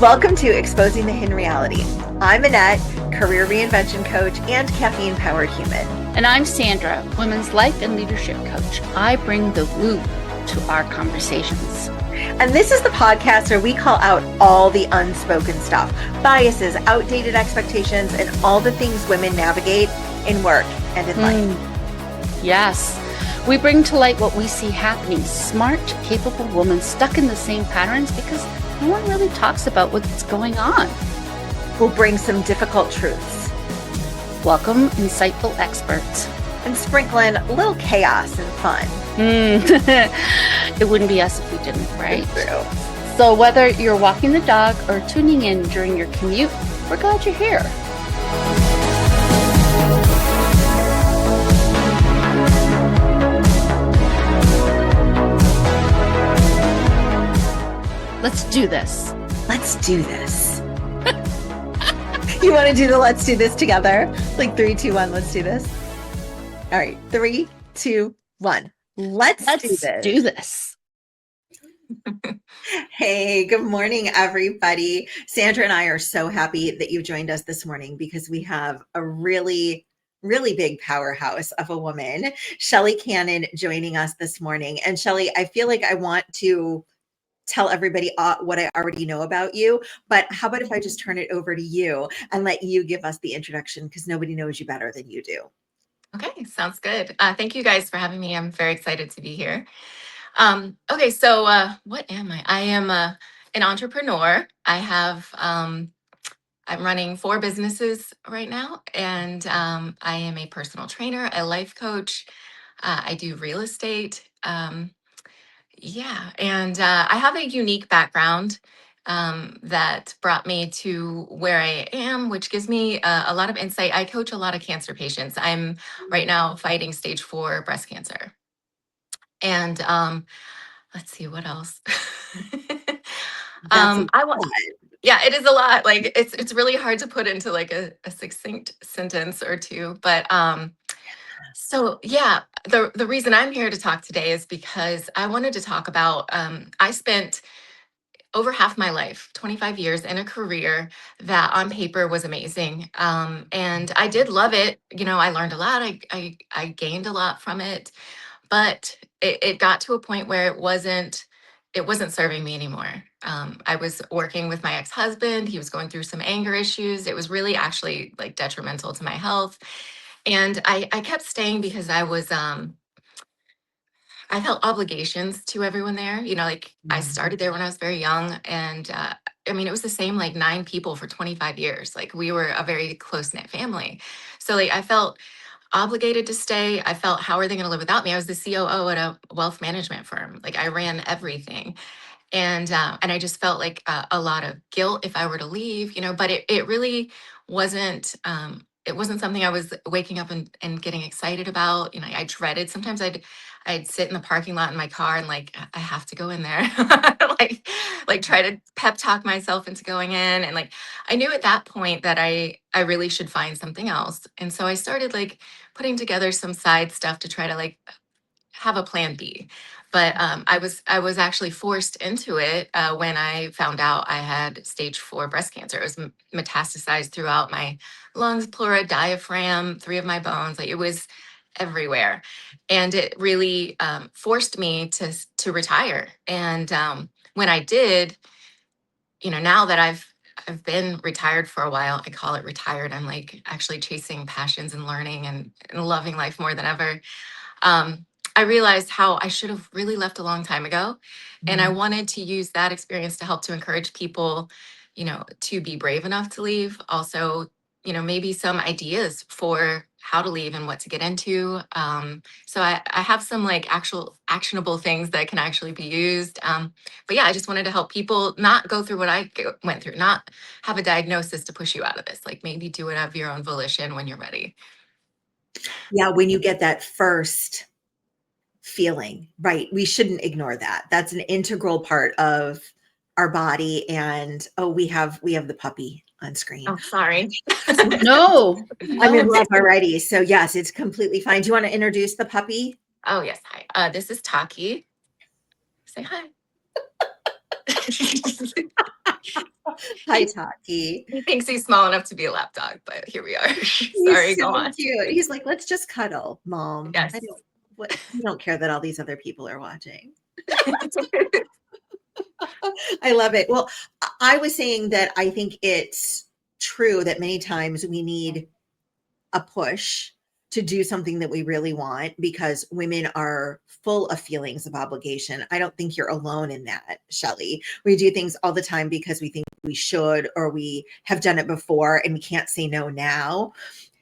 Welcome to Exposing the Hidden Reality. I'm Annette, career reinvention coach and caffeine-powered human. And I'm Sandra, women's life and leadership coach. I bring the woo to our conversations. And this is the podcast where we call out all the unspoken stuff, biases, outdated expectations, and all the things women navigate in work and in life. Yes. We bring to light what we see happening. Smart, capable women stuck in the same patterns because no one really talks about what's going on. We'll bring some difficult truths. Welcome, insightful experts. And sprinkle in a little chaos and fun. It wouldn't be us if we didn't, right? It's true. So whether you're walking the dog or tuning in during your commute, we're glad you're here. Let's do this. Let's do this. You want to do the let's do this together? Like 3, 2, 1, let's do this. All right, 3, 2, 1. Let's do this. Hey, good morning, everybody. Sandra and I are so happy that you joined us this morning because we have a really big powerhouse of a woman, Shelly Cannon, joining us this morning. And Shelly, I feel like I want to tell everybody what I already know about you, but how about if I just turn it over to you and let you give us the introduction because nobody knows you better than you do. Okay, sounds good. Thank you guys for having me. I'm very excited to be here. Okay, so what am I? I am an entrepreneur. I'm running 4 businesses right now, and I am a personal trainer, a life coach. I do real estate. And I have a unique background that brought me to where I am, which gives me a lot of insight. I coach a lot of cancer patients. I'm right now fighting stage 4 breast cancer. And let's see what else. Yeah, it is a lot. Like it's really hard to put into like a succinct sentence or two. But so yeah, the reason I'm here to talk today is because I wanted to talk about I spent over half my life, 25 years in a career that on paper was amazing. And I did love it. You know, I learned a lot. I gained a lot from it, but it got to a point where it wasn't serving me anymore. I was working with my ex-husband. He was going through some anger issues. It was really actually like detrimental to my health. And I kept staying because I felt obligations to everyone there. You know, like I started there when I was very young. And I mean, it was the same like 9 people for 25 years. Like we were a very close knit family. So like I felt obligated to stay. I felt, how are they going to live without me? I was the COO at a wealth management firm. Like I ran everything. And I just felt like a lot of guilt if I were to leave, you know, but it really wasn't, it wasn't something I was waking up and getting excited about. You know, I dreaded, sometimes I'd sit in the parking lot in my car and like, I have to go in there, like try to pep talk myself into going in. And like, I knew at that point that I really should find something else. And so I started like putting together some side stuff to try to like have a plan B. But I was actually forced into it when I found out I had stage 4 breast cancer. It was metastasized throughout my lungs, pleura, diaphragm, 3 of my bones. Like it was everywhere, and it really forced me to retire. And when I did, you know, now that I've been retired for a while, I call it retired. I'm like actually chasing passions and learning and loving life more than ever. I realized how I should have really left a long time ago. And I wanted to use that experience to help to encourage people, you know, to be brave enough to leave. Also, you know, maybe some ideas for how to leave and what to get into. So I have some like actual actionable things that can actually be used. But yeah, I just wanted to help people not go through what I went through, not have a diagnosis to push you out of this. Like maybe do it of your own volition when you're ready. Yeah, when you get that first feeling, right? We shouldn't ignore that. That's an integral part of our body. And we have the puppy on screen. Oh, sorry. No, I'm in love already. So yes, it's completely fine. Do you want to introduce the puppy? Oh, yes. Hi. This is Taki. Say hi. Hi, Taki. He thinks he's small enough to be a lap dog, but here we are. Sorry, He's so go on. cute. He's like, let's just cuddle, mom. Yes. I don't what you don't care that all these other people are watching. I love it. Well, I was saying that I think it's true that many times we need a push to do something that we really want because women are full of feelings of obligation. I don't think you're alone in that, Shelly. We do things all the time because we think we should or we have done it before and we can't say no now.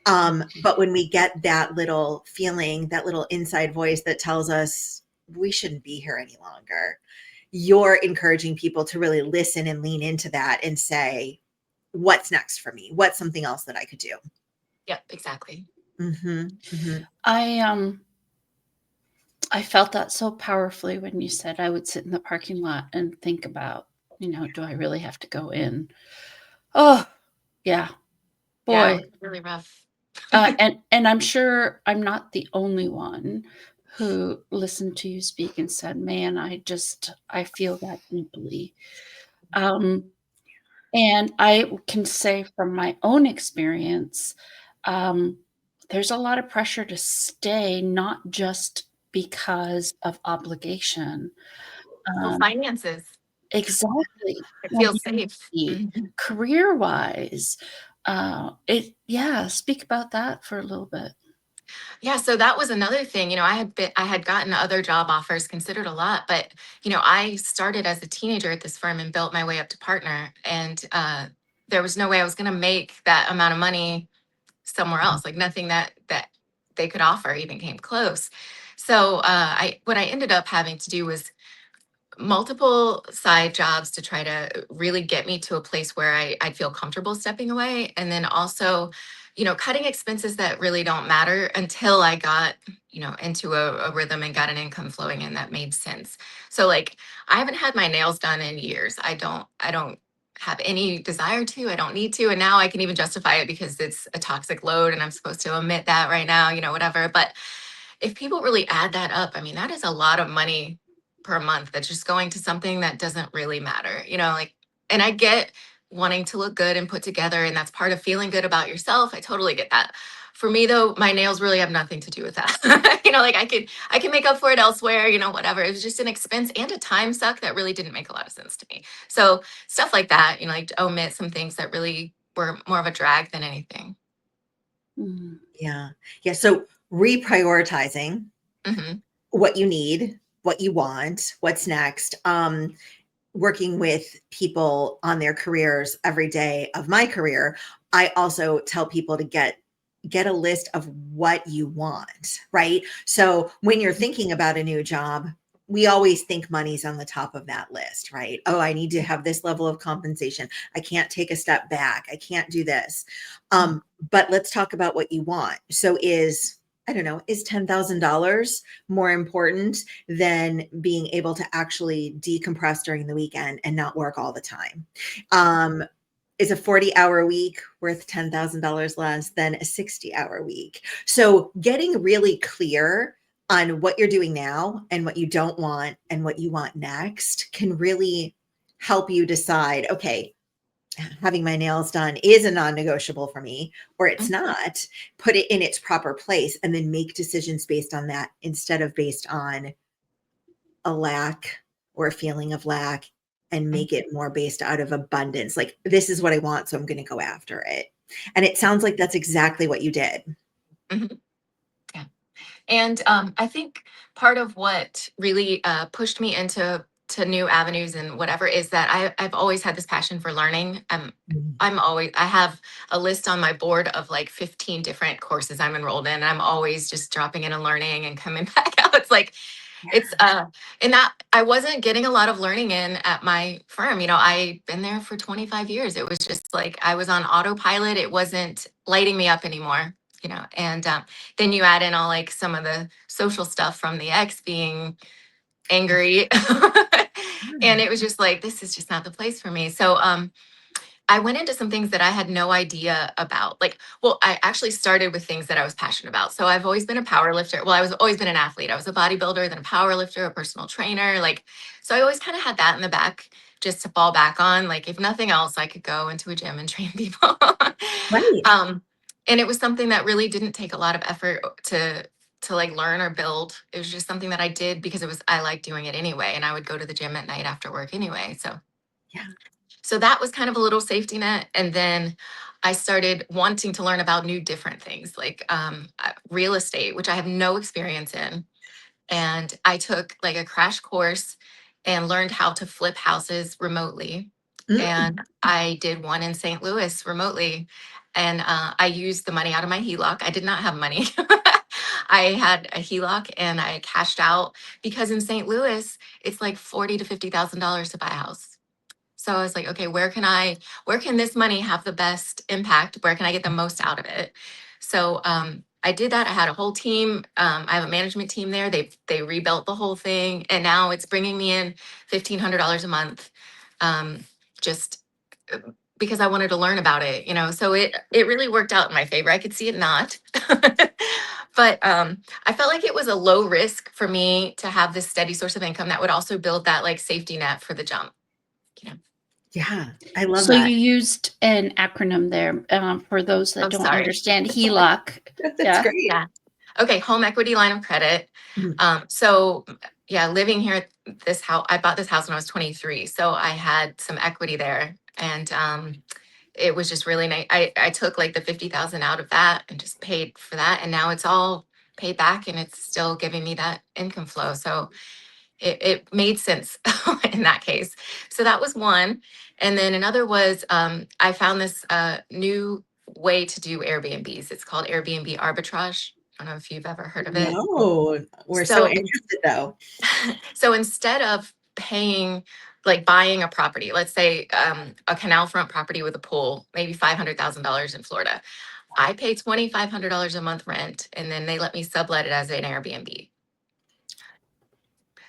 But when we get that little feeling, that little inside voice that tells us we shouldn't be here any longer, you're encouraging people to really listen and lean into that and say, what's next for me? What's something else that I could do? Yep, exactly. Mm-hmm, mm-hmm. I felt that so powerfully when you said I would sit in the parking lot and think about, do I really have to go in? Oh, yeah. Boy. Yeah, it was really rough. And I'm sure I'm not the only one who listened to you speak and said, man, I feel that deeply. And I can say from my own experience, there's a lot of pressure to stay, not just because of obligation. Well, finances. Exactly. It feels safe. Career-wise, speak about that for a little bit. Yeah, so that was another thing. I had gotten other job offers, considered a lot, but I started as a teenager at this firm and built my way up to partner, and there was no way I was going to make that amount of money somewhere else. Like nothing that they could offer even came close. So what I ended up having to do was multiple side jobs to try to really get me to a place where I'd feel comfortable stepping away. And then also, cutting expenses that really don't matter until I got, into a rhythm and got an income flowing in that made sense. So like I haven't had my nails done in years. I don't have any desire to, I don't need to. And now I can even justify it because it's a toxic load and I'm supposed to omit that right now, whatever. But if people really add that up, I mean, that is a lot of money per month that's just going to something that doesn't really matter, and I get wanting to look good and put together, and that's part of feeling good about yourself. I totally get that. For me though, my nails really have nothing to do with that. Like I can make up for it elsewhere, whatever. It was just an expense and a time suck that really didn't make a lot of sense to me. So stuff like that, like to omit some things that really were more of a drag than anything. Mm. Yeah. Yeah. So reprioritizing what you need, what you want, what's next. Working with people on their careers every day of my career, I also tell people to get a list of what you want, right? So when you're thinking about a new job, we always think money's on the top of that list, right? Oh, I need to have this level of compensation. I can't take a step back. I can't do this. But let's talk about what you want. So is $10,000 more important than being able to actually decompress during the weekend and not work all the time? Is a 40-hour week worth $10,000 less than a 60-hour week? So getting really clear on what you're doing now and what you don't want and what you want next can really help you decide, okay, having my nails done is a non-negotiable for me, or it's not. Put it in its proper place and then make decisions based on that instead of based on a lack or a feeling of lack, and make it more based out of abundance. Like, this is what I want, so I'm going to go after it. And it sounds like that's exactly what you did. Mm-hmm. Yeah. And I think part of what really pushed me into new avenues and whatever is that I've always had this passion for learning. I have a list on my board of like 15 different courses I'm enrolled in. And I'm always just dropping in and learning and coming back out. It's like, and that I wasn't getting a lot of learning in at my firm. I'd been there for 25 years. It was just like I was on autopilot. It wasn't lighting me up anymore, and then you add in all like some of the social stuff from the ex being angry. And it was just like, this is just not the place for me. So I went into some things that I had no idea about. I actually started with things that I was passionate about. So I've always been a power lifter. Well, I was always been an athlete. I was a bodybuilder, then a power lifter, a personal trainer. So I always kind of had that in the back, just to fall back on. Like, if nothing else, I could go into a gym and train people. Right. um, and it was something that really didn't take a lot of effort to like learn or build. It was just something that I did because I liked doing it anyway, and I would go to the gym at night after work anyway. Yeah. So that was kind of a little safety net. And then I started wanting to learn about new different things like real estate, which I have no experience in. And I took like a crash course and learned how to flip houses remotely. Mm. And I did one in St. Louis remotely. And I used the money out of my HELOC. I did not have money. I had a HELOC and I cashed out because in St. Louis, it's like $40,000 to $50,000 to buy a house. So I was like, okay, where can this money have the best impact? Where can I get the most out of it? So I did that. I had a whole team. I have a management team there. They rebuilt the whole thing, and now it's bringing me in $1,500 a month, um, just uh, because I wanted to learn about it. So it really worked out in my favor. I could see it not, but I felt like it was a low risk for me to have this steady source of income that would also build that like safety net for the jump. You know. Yeah. I love So that. you used an acronym there for those that Oh, don't sorry. understand HELOC. That's Yeah. great. Yeah. Okay. Home equity line of credit. Mhm. So yeah, living here at this house, I bought this house when I was 23. So I had some equity there, and it was just really nice. I took like the 50,000 out of that and just paid for that. And now it's all paid back and it's still giving me that income flow. So it made sense in that case. So that was one. And then another was I found this new way to do Airbnbs. It's called Airbnb arbitrage. I don't know if you've ever heard of it. No, we're so So, interested though. so instead of paying, like buying a property, let's say a canal front property with a pool, maybe $500,000 in Florida, I pay $2,500 a month rent, and then they let me sublet it as an Airbnb.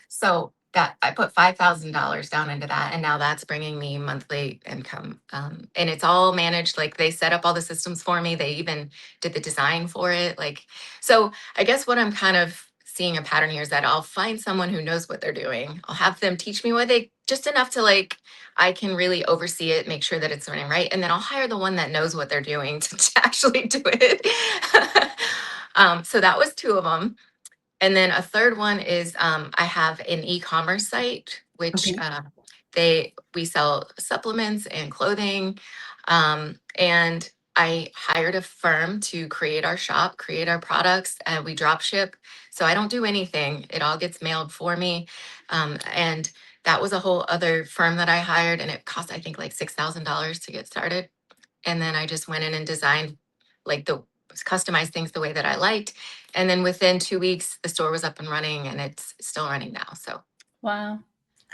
So that I put $5,000 down into that, and now that's bringing me monthly income. And it's all managed. Like they set up all the systems for me. They even did the design for it. Like, so I guess what I'm kind of seeing a pattern here is that I'll find someone who knows what they're doing. I'll have them teach me what they just enough to like I can really oversee it, make sure that it's running right, and then I'll hire the one that knows what they're doing to actually do it. So that was two of them. And then a third one is I have an e-commerce site, which Okay. we sell supplements and clothing. And I hired a firm to create our shop, create our products, and we drop ship. So I don't do anything. It all gets mailed for me. And that was a whole other firm that I hired, and it cost, I think, like $6,000 to get started. And then I just went in and designed like the customized things the way that I liked. And then within 2 weeks, the store was up and running, and it's still running now. So Wow.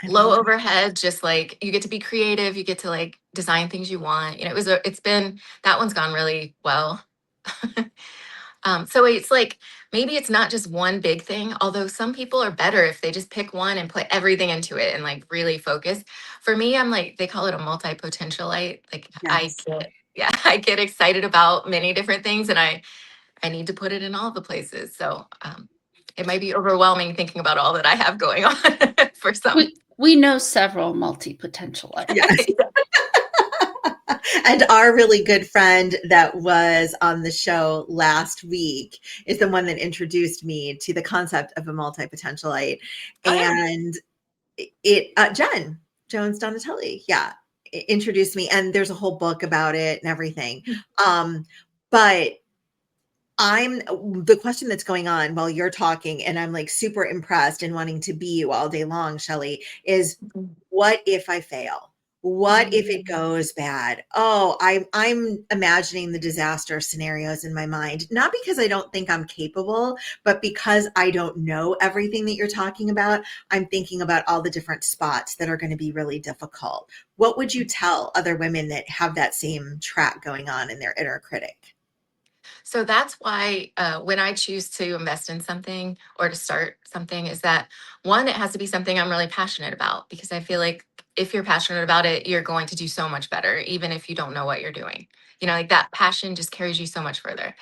I low love overhead, just like you get to be creative, you get to like design things you want. It's been, that one's gone really well. So it's like maybe it's not just one big thing, although some people are better if they just pick one and put everything into it and like really focus. For me, I'm like, they call it a multi-potentialite. Like Yes. yeah, I get excited about many different things, and I need to put it in all the places. So it might be overwhelming thinking about all that I have going on for some. We know several multi-potentialites. Yes. And our really good friend that was on the show last week is the one that introduced me to the concept of a multi-potentialite. Oh, yeah. And Jen Jones Donatelli, yeah, introduced me, and there's a whole book about it and everything. But I'm the question that's going on while you're talking, and I'm like super impressed and wanting to be you all day long, Shelly, is what if I fail? What if it goes bad? Oh, I'm imagining the disaster scenarios in my mind, not because I don't think I'm capable, but because I don't know everything that you're talking about. I'm thinking about all the different spots that are going to be really difficult. What would you tell other women that have that same track going on in their inner critic? So that's why when I choose to invest in something or to start something, is that one, it has to be something I'm really passionate about, because I feel like if you're passionate about it, you're going to do so much better, even if you don't know what you're doing. Like that passion just carries you so much further.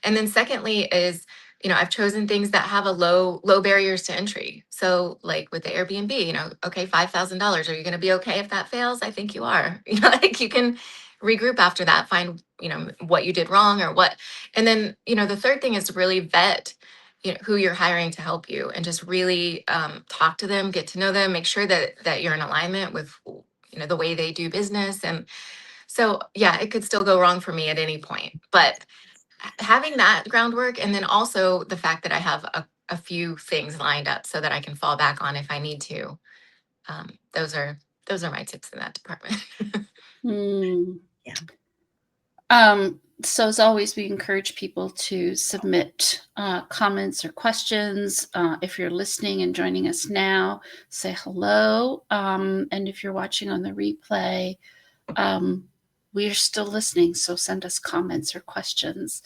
And then secondly is I've chosen things that have a low barriers to entry. So like with the Airbnb, okay, $5,000. Are you going to be okay if that fails? I think you are. Like you can regroup after that, find, what you did wrong or what. And then, the third thing is to really vet, who you're hiring to help you, and just really talk to them, get to know them, make sure that you're in alignment with, the way they do business. And so, yeah, it could still go wrong for me at any point, but having that groundwork, and then also the fact that I have a few things lined up so that I can fall back on if I need to. Those are my tips in that department. Yeah. So as always, we encourage people to submit comments or questions. If you're listening and joining us now, say hello. And if you're watching on the replay, we are still listening. So send us comments or questions.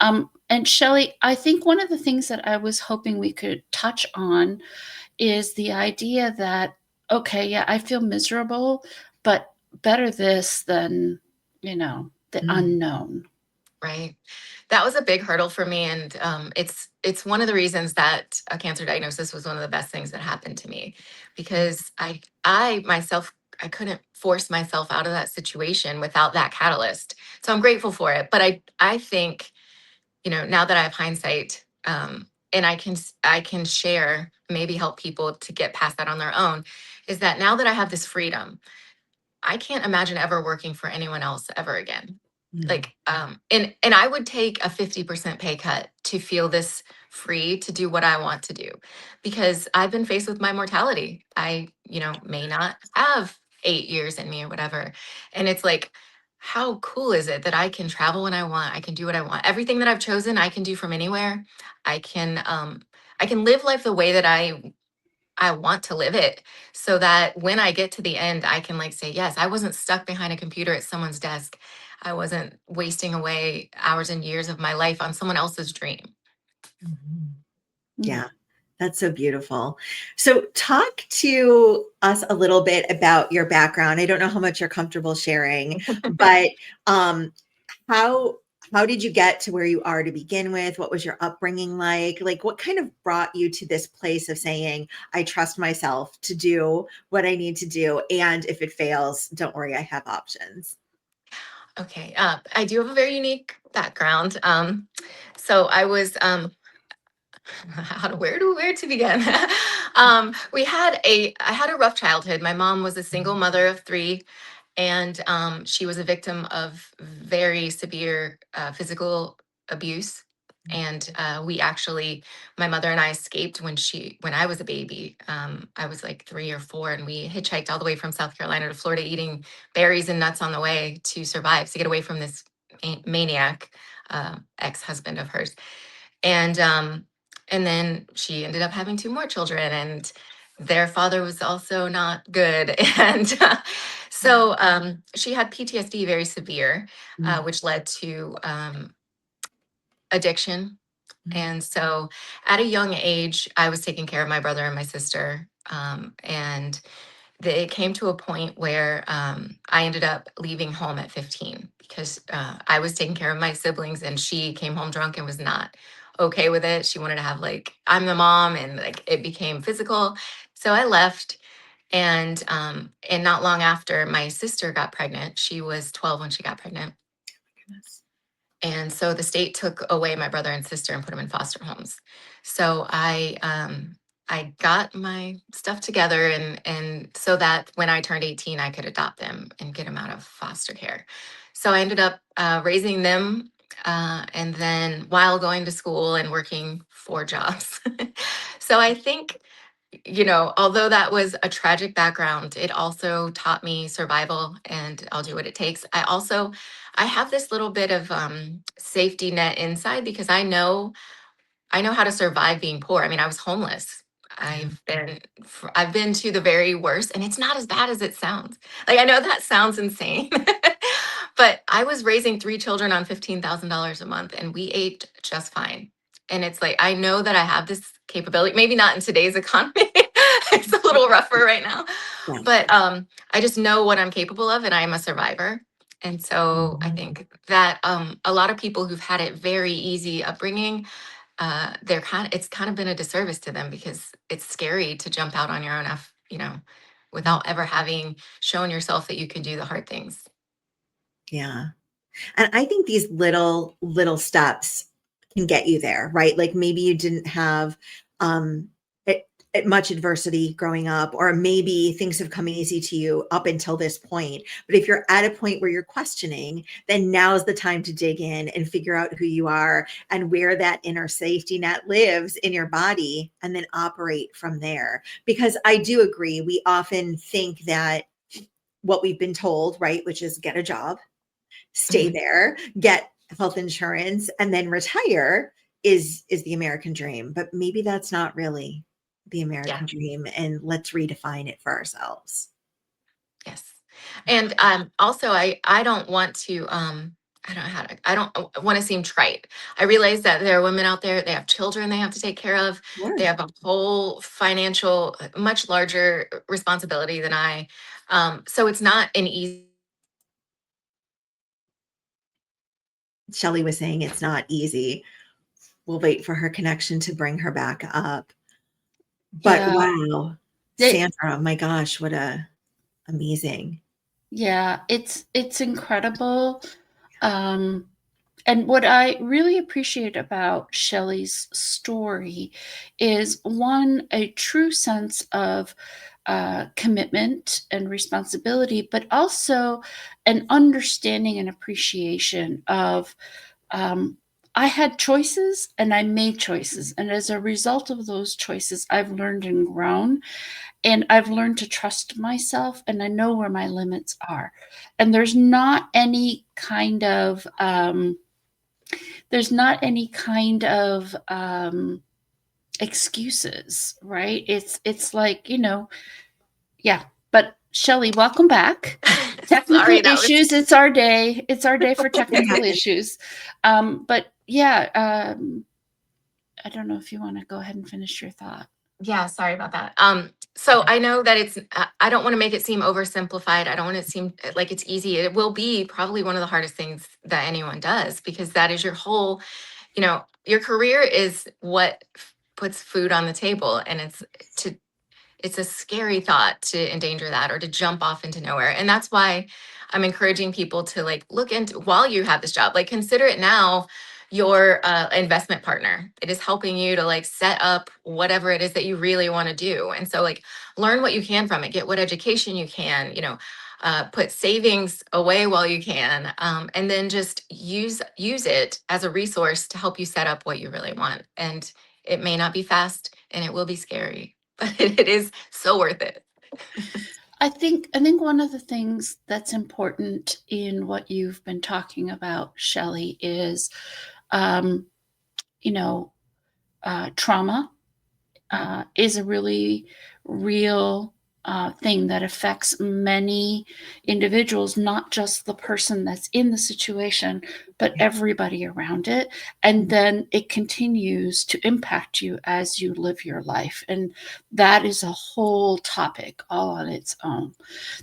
And Shelly, I think one of the things that I was hoping we could touch on is the idea that, okay, yeah, I feel miserable, but better this than, the unknown. Right. That was a big hurdle for me. And it's one of the reasons that a cancer diagnosis was one of the best things that happened to me, because I myself, I couldn't force myself out of that situation without that catalyst. So I'm grateful for it. But I think, now that I have hindsight, and I can share, maybe help people to get past that on their own, is that now that I have this freedom, I can't imagine ever working for anyone else ever again. Like, and I would take a 50% pay cut to feel this free to do what I want to do, because I've been faced with my mortality. I, may not have 8 years in me or whatever. And it's like, how cool is it that I can travel when I want? I can do what I want. Everything that I've chosen, I can do from anywhere. I can, I can live life the way that I want to live it, so that when I get to the end, I can like say, yes, I wasn't stuck behind a computer at someone's desk. I wasn't wasting away hours and years of my life on someone else's dream. Yeah, that's so beautiful. So talk to us a little bit about your background. I don't know how much you're comfortable sharing, but how did you get to where you are to begin with? What was your upbringing like? Like what kind of brought you to this place of saying, I trust myself to do what I need to do, and if it fails, don't worry, I have options. Okay, I do have a very unique background. So I was where to begin? I had a rough childhood. My mom was a single mother of three, and she was a victim of very severe physical abuse. And my mother and I escaped when I was a baby. I was like 3 or 4, and we hitchhiked all the way from South Carolina to Florida, eating berries and nuts on the way to survive, to get away from this maniac ex-husband of hers. And then she ended up having 2 more children, and their father was also not good. And so she had PTSD, very severe, which led to addiction. And so at a young age, I was taking care of my brother and my sister. And it came to a point where I ended up leaving home at 15, because I was taking care of my siblings, and she came home drunk and was not okay with it. She wanted to have like, I'm the mom, and like it became physical. So I left. And not long after, my sister got pregnant. She was 12 when she got pregnant. Goodness. And so the state took away my brother and sister and put them in foster homes. So I got my stuff together, and so that when I turned 18, I could adopt them and get them out of foster care. So I ended up raising them, and then while going to school and working 4 jobs. So I think, although that was a tragic background, it also taught me survival, and I'll do what it takes. I have this little bit of safety net inside, because I know how to survive being poor. I mean, I was homeless. I've been to the very worst, and it's not as bad as it sounds. Like, I know that sounds insane, but I was raising 3 children on $15,000 a month, and we ate just fine. And it's like, I know that I have this capability, maybe not in today's economy. It's a little rougher right now, Yeah. but I just know what I'm capable of, and I'm a survivor. And so I think that a lot of people who've had it very easy upbringing it's kind of been a disservice to them because it's scary to jump out on your own, without ever having shown yourself that you can do the hard things. Yeah. And I think these little steps can get you there, right? Like maybe you didn't have um much adversity growing up, or maybe things have come easy to you up until this point. But if you're at a point where you're questioning, then now's the time to dig in and figure out who you are and where that inner safety net lives in your body, and then operate from there. Because I do agree, we often think that what we've been told, right, which is get a job, stay Mhm. there, get health insurance, and then retire is the American dream. But maybe that's not really the Yeah. American dream, and let's redefine it for ourselves. Yes. And also I don't want to I don't want to seem trite. I realize that there are women out there, they have children they have to take care of. They Sure. have a whole financial, much larger responsibility than I. So it's not an easy. Shelly was saying it's not easy. We'll wait for her connection to bring her back up. But Yeah. wow, It, Sandra, my gosh, what a amazing. yeah, it's incredible. Um, and what I really appreciate about Shelley's story is one, a true sense of commitment and responsibility, but also an understanding and appreciation of um, I had choices and I made choices. And as a result of those choices, I've learned and grown. And I've learned to trust myself and I know where my limits are. And there's not any kind of excuses, right? It's like, yeah. But Shelly, welcome back. Sorry, Technical that was. issues, it's our day. It's our day for It technical happens. issues. But yeah, I don't know if you want to go ahead and finish your thought. Yeah, sorry about that. So I know that I don't want to make it seem oversimplified. I don't want it to seem like it's easy. It will be probably one of the hardest things that anyone does because that is your whole, your career is what puts food on the table. And to it's a scary thought to endanger that or to jump off into nowhere. And that's why I'm encouraging people to like look into while you have this job, like consider it now your investment partner. It is helping you to like set up whatever it is that you really want to do. And so like learn what you can from it, get what education you can, put savings away while you can, and then just use it as a resource to help you set up what you really want. And it may not be fast and it will be scary, but it is so worth it. I think one of the things that's important in what you've been talking about, Shelley, is um, you know trauma is a really real thing that affects many individuals, not just the person that's in the situation, but Yeah. everybody around it. And then it continues to impact you as you live your life. And that is a whole topic all on its own.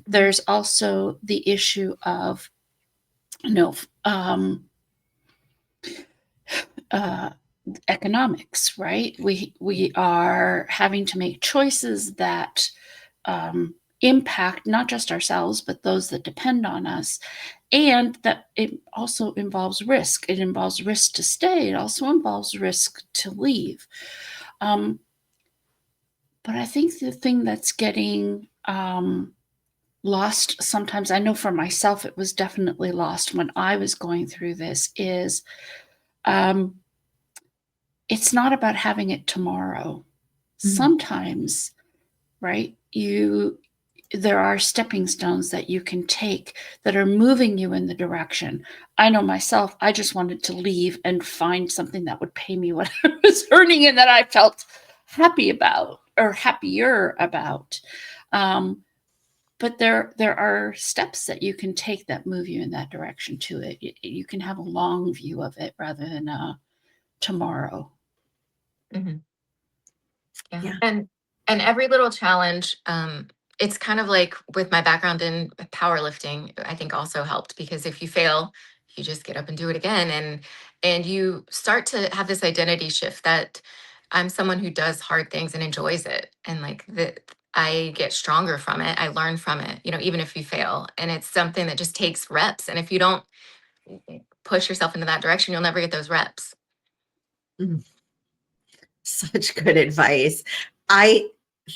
There's also the issue of, you know, um, uh, economics, right? We are having to make choices that impact not just ourselves but those that depend on us, and that it also involves risk. It involves risk to stay. It also involves risk to leave. Um, but I think the thing that's getting lost sometimes, I know for myself, it was definitely lost when I was going through this, is um, it's not about having it tomorrow. Mhm. Sometimes, right, there are stepping stones that you can take that are moving you in the direction. I know myself, I just wanted to leave and find something that would pay me what I was earning and that I felt happy about or happier about. Um, but there are steps that you can take that move you in that direction to it. You can have a long view of it rather than tomorrow. Mhm. Yeah. Yeah. And every little challenge, it's kind of like with my background in powerlifting, I think also helped because if you fail, you just get up and do it again. And you start to have this identity shift that I'm someone who does hard things and enjoys it. And like that I get stronger from it. I learn from it, even if you fail. And it's something that just takes reps. And if you don't push yourself into that direction, you'll never get those reps. Mm, such good advice. I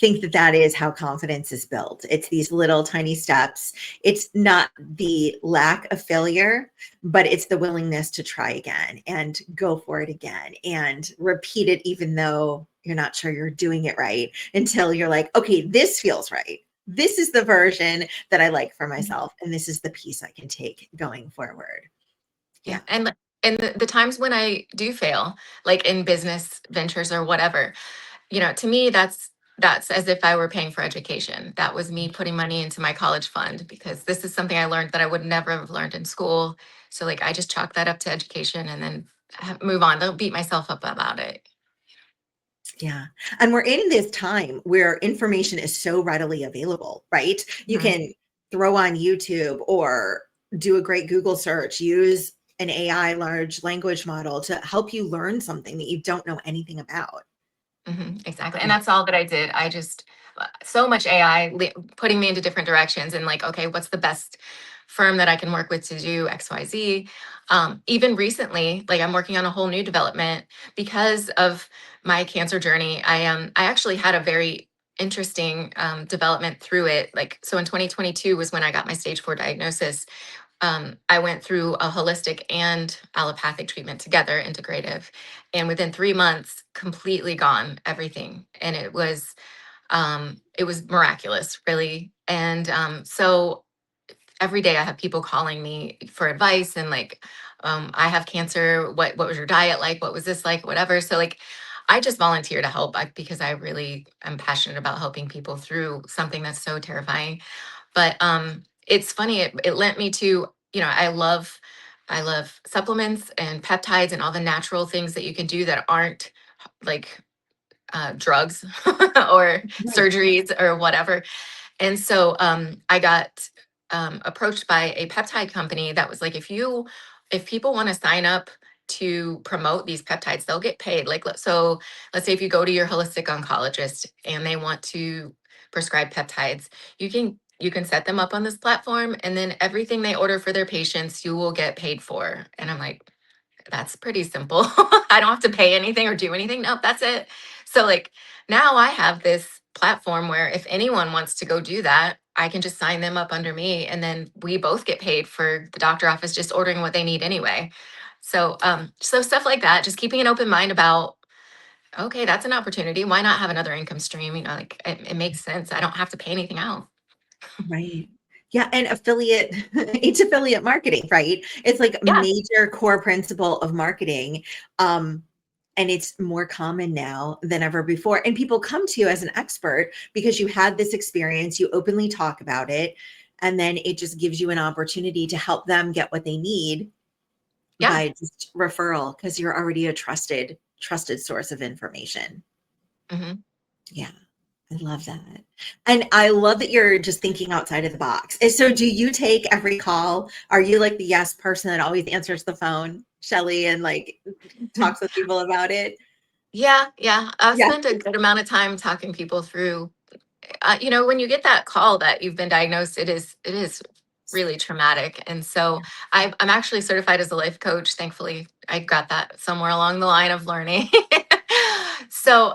think that that is how confidence is built. It's these little tiny steps. It's not the lack of failure, but it's the willingness to try again and go for it again and repeat it, even though you're not sure you're doing it right, until you're like, okay, this feels right. This is the version that I like for myself. And this is the piece I can take going forward. Yeah. And the times when I do fail, like in business ventures or whatever, to me, that's as if I were paying for education. That was me putting money into my college fund because this is something I learned that I would never have learned in school. So like I just chalk that up to education and then move on. Don't beat myself up about it. Yeah. And we're in this time where information is so readily available, right? You Mhm. can throw on YouTube or do a great Google search, use an AI large language model to help you learn something that you don't know anything about. Exactly. And that's all that I did. I just, so much AI putting me into different directions and like, okay, what's the best firm that I can work with to do XYZ? Even recently, like I'm working on a whole new development because of my cancer journey. I actually had a very interesting development through it. Like, so in 2022 was when I got my stage 4 diagnosis. I went through a holistic and allopathic treatment together, integrative, and within 3 months, completely gone, everything. And it was miraculous, really. And so every day I have people calling me for advice and like, I have cancer. What was your diet like? What was this like? Whatever. So like, I just volunteer to help because I really am passionate about helping people through something that's so terrifying. But it's funny, it lent me to, I love supplements and peptides and all the natural things that you can do that aren't like drugs or Right. surgeries or whatever. And so I got approached by a peptide company that was like, if people want to sign up to promote these peptides, they'll get paid. Like, so let's say if you go to your holistic oncologist and they want to prescribe peptides, you can set them up on this platform, and then everything they order for their patients, you will get paid for. And I'm like, that's pretty simple. I don't have to pay anything or do anything. Nope, that's it. So like now I have this platform where if anyone wants to go do that, I can just sign them up under me and then we both get paid for the doctor office just ordering what they need anyway. So stuff like that, just keeping an open mind about, okay, that's an opportunity. Why not have another income stream? Like it makes sense. I don't have to pay anything out. Right. Yeah, and affiliate, it's affiliate marketing, right? It's like a Yeah. major core principle of marketing. Um, and it's more common now than ever before. And people come to you as an expert because you had this experience, you openly talk about it, and then it just gives you an opportunity to help them get what they need Yeah. by just referral because you're already a trusted source of information. hmm Yeah. I love that. And I love that you're just thinking outside of the box. And so do you take every call? Are you like the yes person that always answers the phone, Shelly, and like talks with people about it? Yeah. Yeah. I've Yeah. spent a good amount of time talking people through when you get that call that you've been diagnosed, it is really traumatic. And so I'm actually certified as a life coach. Thankfully, I got that somewhere along the line of learning. So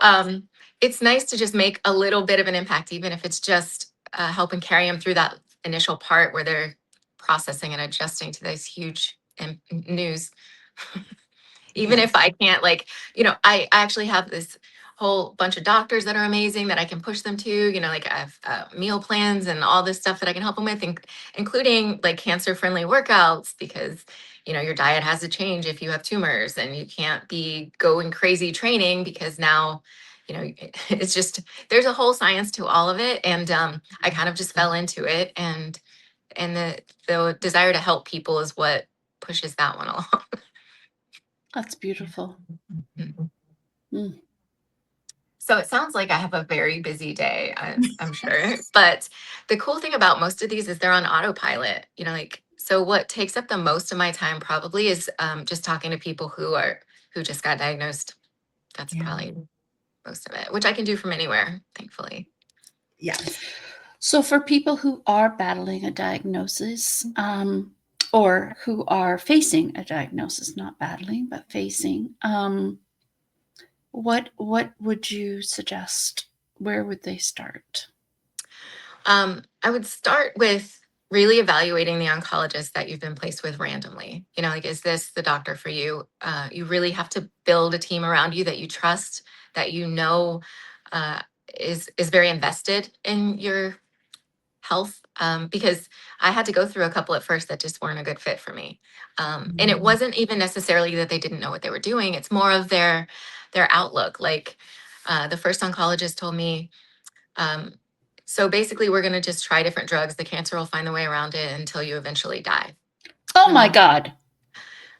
it's nice to just make a little bit of an impact, even if it's just helping carry them through that initial part where they're processing and adjusting to this huge news. Even if Yes. I can't, like, I actually have this whole bunch of doctors that are amazing that I can push them to, like I have meal plans and all this stuff that I can help them with, including like cancer friendly workouts because, your diet has to change if you have tumors and you can't be going crazy training because now, it's just, there's a whole science to all of it. And I kind of just fell into it. And the desire to help people is what pushes that one along. That's beautiful. Mm. So it sounds like I have a very busy day, I'm sure. But the cool thing about most of these is they're on autopilot, like So what takes up the most of my time probably is just talking to people who just got diagnosed. That's probably most of it, which I can do from anywhere, thankfully. Yes. So for people who are battling a diagnosis, or who are facing a diagnosis, not battling, but facing, what would you suggest? Where would they start? I would start with really evaluating the oncologist that you've been placed with randomly. You know, like, is this the doctor for you? You really have to build a team around you that you trust, that you know uh, is very invested in your health. Because I had to go through a couple at first that just weren't a good fit for me. And it wasn't even necessarily that they didn't know what they were doing. It's more of their outlook. Like the first oncologist told me, um, so basically, we're going to just try different drugs. The cancer will find the way around it until you eventually die. Oh I'm my like, God.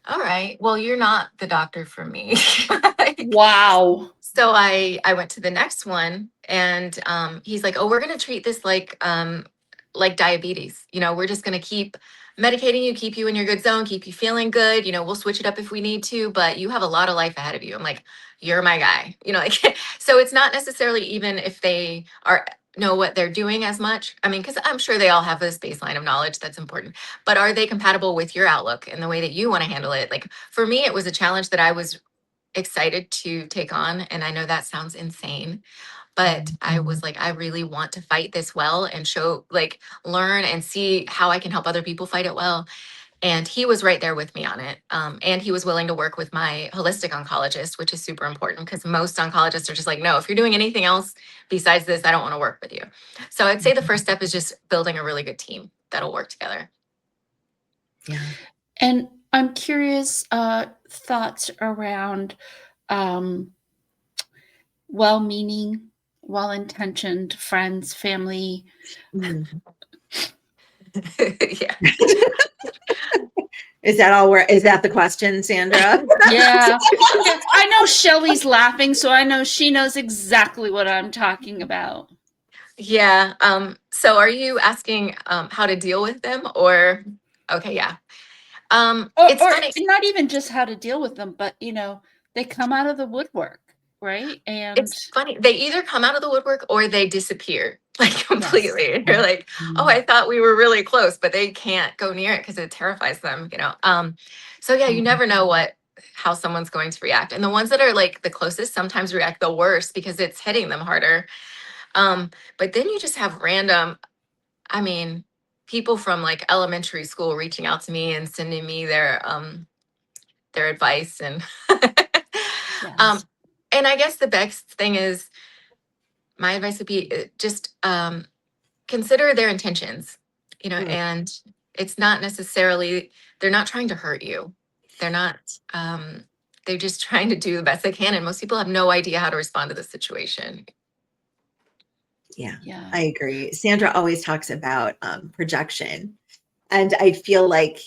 all right, well, you're not the doctor for me. Wow. So I went to the next one, and he's like, oh, we're going to treat this like diabetes. You know, we're just going to keep medicating you, keep you in your good zone, keep you feeling good. You know, we'll switch it up if we need to, but you have a lot of life ahead of you. I'm like, you're my guy. You know, like, so it's not necessarily even if they are know what they're doing as much. I mean, because I'm sure they all have this baseline of knowledge that's important, but are they compatible with your outlook and the way that you want to handle it? Like for me, it was a challenge that I was excited to take on. And I know that sounds insane, but I was like, I really want to fight this well and show, like, learn and see how I can help other people fight it well. And he was right there with me on it. And he was willing to work with my holistic oncologist, which is super important because most oncologists are just like, no, if you're doing anything else besides this, I don't want to work with you. So I'd say the first step is just building a really good team that'll work together. Yeah. And I'm curious, thoughts around well-meaning, well-intentioned friends, family. Mm. Yeah. Is that the question, Sandra? Yeah. I know Shelly's laughing, so I know she knows exactly what I'm talking about. Yeah. So are you asking how to deal with them or okay, yeah. It's Or funny. not even just how to deal with them, but they come out of the woodwork, right? And It's funny. They either come out of the woodwork or they disappear like completely. You're like, oh, I thought we were really close, but they can't go near it because it terrifies them, you know. So yeah, you never know how someone's going to react. And the ones that are like the closest sometimes react the worst because it's hitting them harder. But then you just have random, I mean, people from like elementary school reaching out to me and sending me their advice and um yes. and I guess the best thing is my advice would be just consider their intentions, you know, and it's not necessarily they're not trying to hurt you. They're not they're just trying to do the best they can and most people have no idea how to respond to the situation. Yeah, Yeah. I agree. Sandra always talks about projection. And I feel like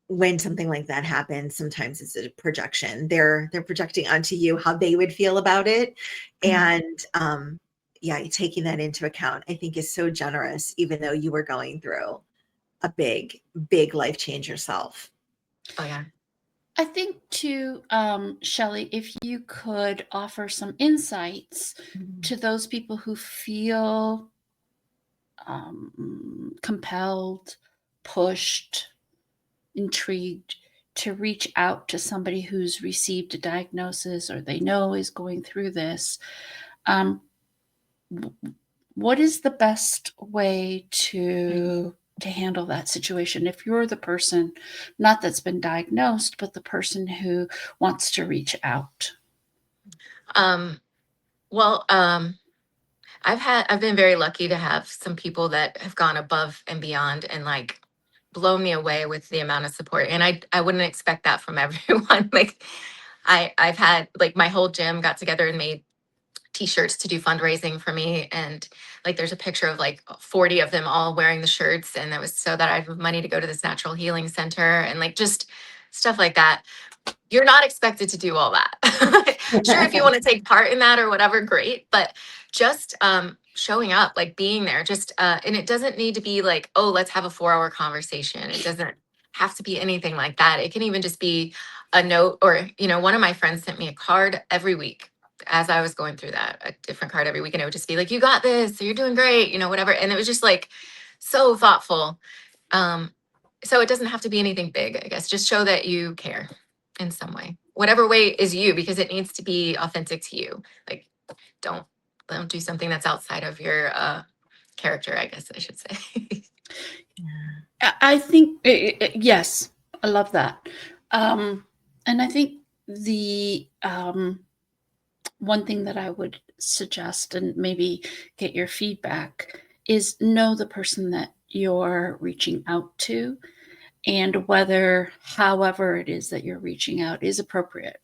when something like that happens, sometimes it's a projection. They're projecting onto you how they would feel about it. And yeah, taking that into account, I think is so generous, even though you were going through a big, big life change yourself. Oh yeah. I think too, Shelly, if you could offer some insights to those people who feel compelled, pushed, intrigued to reach out to somebody who's received a diagnosis or they know is going through this. What is the best way to handle that situation if you're the person, not that's been diagnosed, but the person who wants to reach out? Well, I've been very lucky to have some people that have gone above and beyond and like blown me away with the amount of support. And I wouldn't expect that from everyone. Like I've had like my whole gym got together and made t-shirts to do fundraising for me. And like there's a picture of like 40 of them all wearing the shirts. And that was so that I have money to go to this natural healing center and like just stuff like that. You're not expected to do all that. Sure, if you want to take part in that or whatever, great. But just showing up, like being there, just and it doesn't need to be like, oh, let's have a 4-hour conversation. It doesn't have to be anything like that. It can even just be a note, or, one of my friends sent me a card every week as I was going through that, a different card every week. And it would just be like, you got this, or you're doing great, whatever. And it was just like so thoughtful. So it doesn't have to be anything big, I guess. Just show that you care in some way, whatever way is you, because it needs to be authentic to you. Like, don't do something that's outside of your character, I guess I should say. I think, yes, I love that. And I think the one thing that I would suggest, and maybe get your feedback, is know the person that you're reaching out to, and whether, however it is that you're reaching out, is appropriate.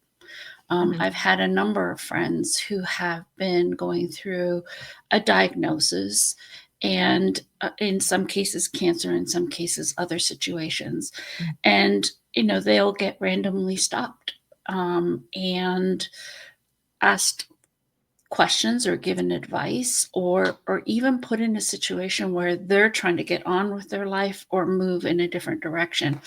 I've had a number of friends who have been going through a diagnosis, and in some cases cancer, in some cases other situations. And, they'll get randomly stopped and asked questions or given advice, or even put in a situation where they're trying to get on with their life or move in a different direction.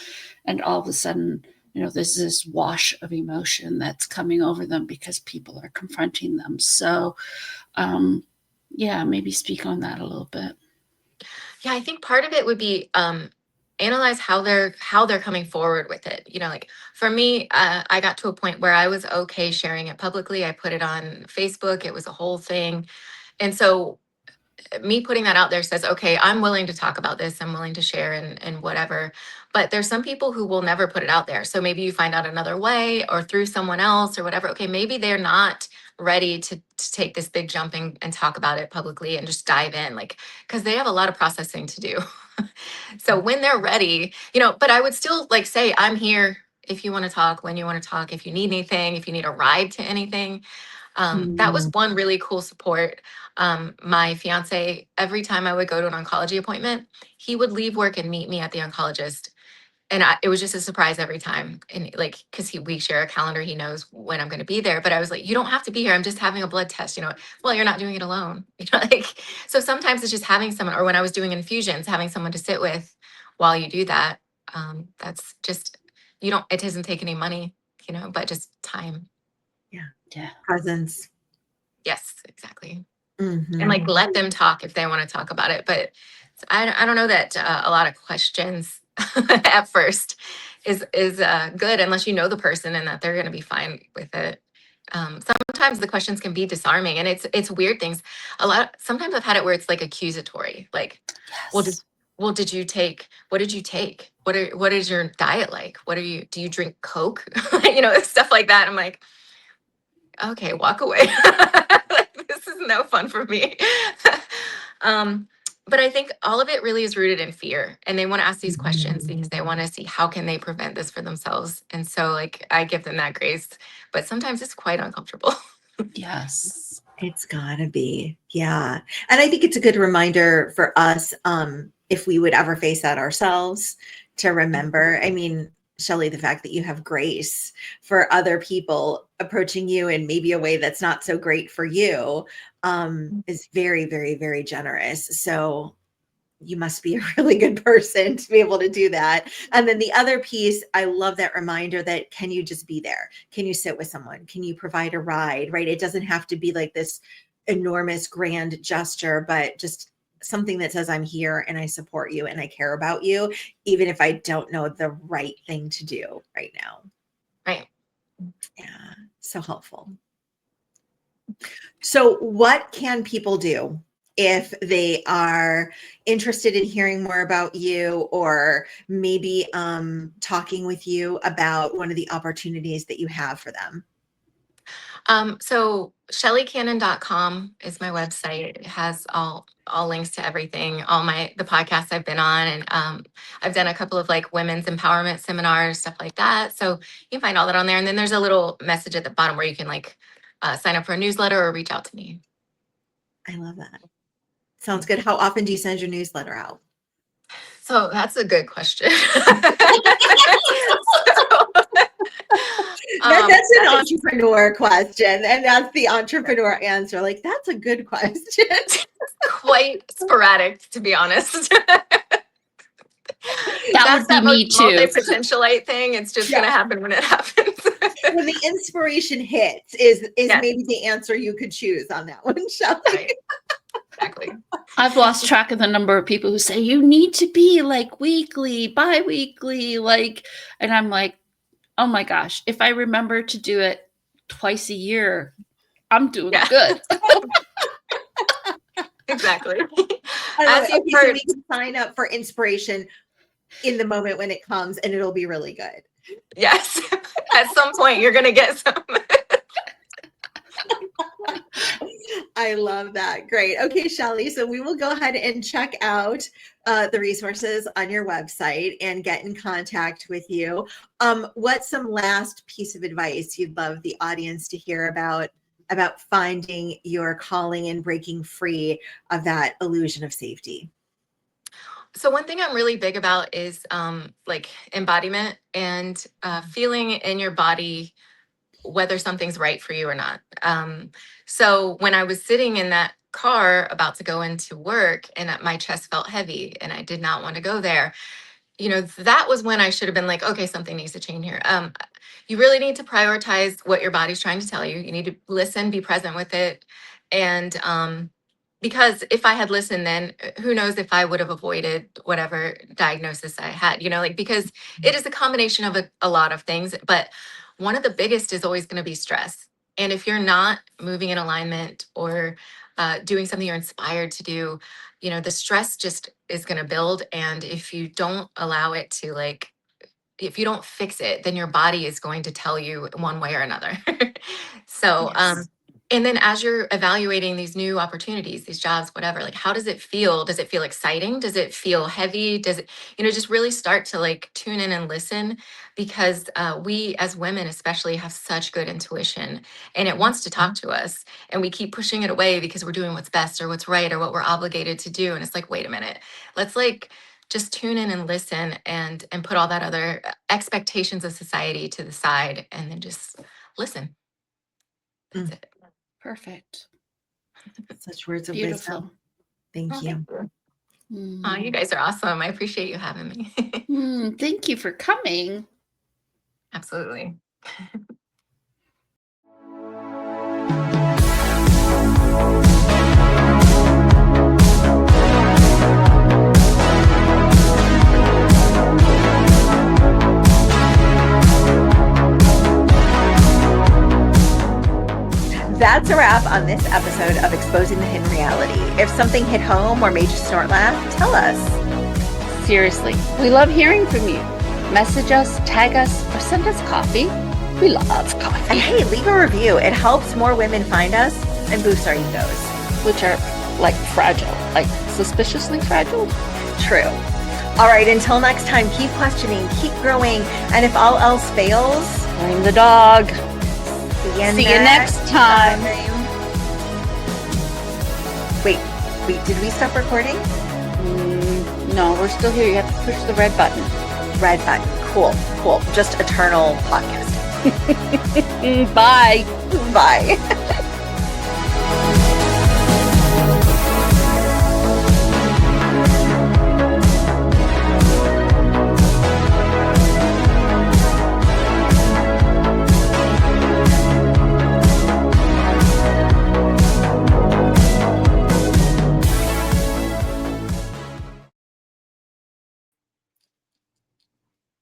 And all of a sudden, there's this wash of emotion that's coming over them because people are confronting them. So, maybe speak on that a little bit. Yeah, I think part of it would be analyze how they're coming forward with it. Like for me, I got to a point where I was okay sharing it publicly. I put it on Facebook. It was a whole thing. And so me putting that out there says, okay, I'm willing to talk about this. I'm willing to share and whatever. But there's some people who will never put it out there. So maybe you find out another way or through someone else or whatever. Okay, maybe they're not ready to take this big jump and talk about it publicly and just dive in, like, because they have a lot of processing to do. So when they're ready, but I would still like say, I'm here if you want to talk, when you want to talk, if you need anything, if you need a ride to anything. That was one really cool support. My fiance, every time I would go to an oncology appointment, he would leave work and meet me at the oncologist. And it was just a surprise every time. And like, because we share a calendar, he knows when I'm going to be there. But I was like, you don't have to be here. I'm just having a blood test. Well, you're not doing it alone. Like, so sometimes it's just having someone, or when I was doing infusions, having someone to sit with while you do that. That's just, it doesn't take any money, but just time. Yeah. Presence. Yes, exactly. Mm-hmm. And like let them talk if they want to talk about it. But I don't know that a lot of questions at first is good unless you know the person and that they're going to be fine with it. Sometimes the questions can be disarming, and it's weird things. Sometimes I've had it where it's like accusatory, like, Yes. what did you take? What is your diet like? Do you drink Coke? Stuff like that. I'm like, okay, walk away. Like, this is no fun for me. But I think all of it really is rooted in fear, and they want to ask these questions because they want to see how can they prevent this for themselves. And so like I give them that grace, but sometimes it's quite uncomfortable. Yes. It's gotta be. Yeah. And I think it's a good reminder for us, if we would ever face that ourselves, to remember, I mean, Shelly, the fact that you have grace for other people approaching you in maybe a way that's not so great for you, is very, very, very generous. So you must be a really good person to be able to do that. And then the other piece, I love that reminder that, can you just be there? Can you sit with someone? Can you provide a ride, right? It doesn't have to be like this enormous grand gesture, but just something that says, I'm here and I support you and I care about you, even if I don't know the right thing to do right now. Right. Yeah, so helpful. So what can people do if they are interested in hearing more about you, or maybe talking with you about one of the opportunities that you have for them? So shellycannon.com is my website. It has all links to everything, all the podcasts I've been on, and I've done a couple of like women's empowerment seminars, stuff like that. So you can find all that on there. And then there's a little message at the bottom where you can like sign up for a newsletter or reach out to me. I love that. Sounds good. How often do you send your newsletter out? So that's a good question. That's an entrepreneur question, and that's the entrepreneur answer. Like, that's a good question. Quite sporadic, to be honest. That would be me too. Multi-potentialite thing. It's just going to happen when it happens. When the inspiration hits is Yes. maybe the answer you could choose on that one, Shelly. Right. Exactly. I've lost track of the number of people who say you need to be like weekly, bi-weekly, like, and I'm like, oh my gosh, if I remember to do it twice a year, I'm doing good. Exactly. As you've heard, so we can sign up for inspiration in the moment when it comes, and it'll be really good. Yes. At some point, you're going to get some. I love that. Great. Okay, Shelly. So we will go ahead and check out the resources on your website and get in contact with you. What's some last piece of advice you'd love the audience to hear about finding your calling and breaking free of that illusion of safety? So one thing I'm really big about is like embodiment and feeling in your body whether something's right for you or not. So when I was sitting in that car about to go into work and my chest felt heavy and I did not want to go there, that was when I should have been like, okay, something needs to change here. You really need to prioritize what your body's trying to tell you. You need to listen, be present with it. And because if I had listened, then who knows if I would have avoided whatever diagnosis I had, because it is a combination of a lot of things. But one of the biggest is always going to be stress. And if you're not moving in alignment or doing something you're inspired to do, the stress just is going to build. And if you don't allow it to if you don't fix it, then your body is going to tell you one way or another. So, Yes. And then as you're evaluating these new opportunities, these jobs, whatever, how does it feel? Does it feel exciting? Does it feel heavy? Does it, just really start to tune in and listen, because we as women especially have such good intuition and it wants to talk to us, and we keep pushing it away because we're doing what's best or what's right or what we're obligated to do. And it's like, wait a minute, let's just tune in and listen and put all that other expectations of society to the side and then just listen. That's it. Perfect. Such words of Beautiful. wisdom. Thank you. Oh, you guys are awesome. I appreciate you having me. Thank you for coming. Absolutely. That's a wrap on this episode of Exposing the Hidden Reality. If something hit home or made you snort laugh, tell us. Seriously, we love hearing from you. Message us, tag us, or send us coffee. We love coffee. And hey, leave a review. It helps more women find us and boosts our egos. Which are fragile, suspiciously fragile. True. All right, until next time, keep questioning, keep growing, and if all else fails, Blame the dog. See you next time. Wait, did we stop recording? No, we're still here. You have to push the red button. Red button. Cool. Just eternal podcast. Bye. Bye.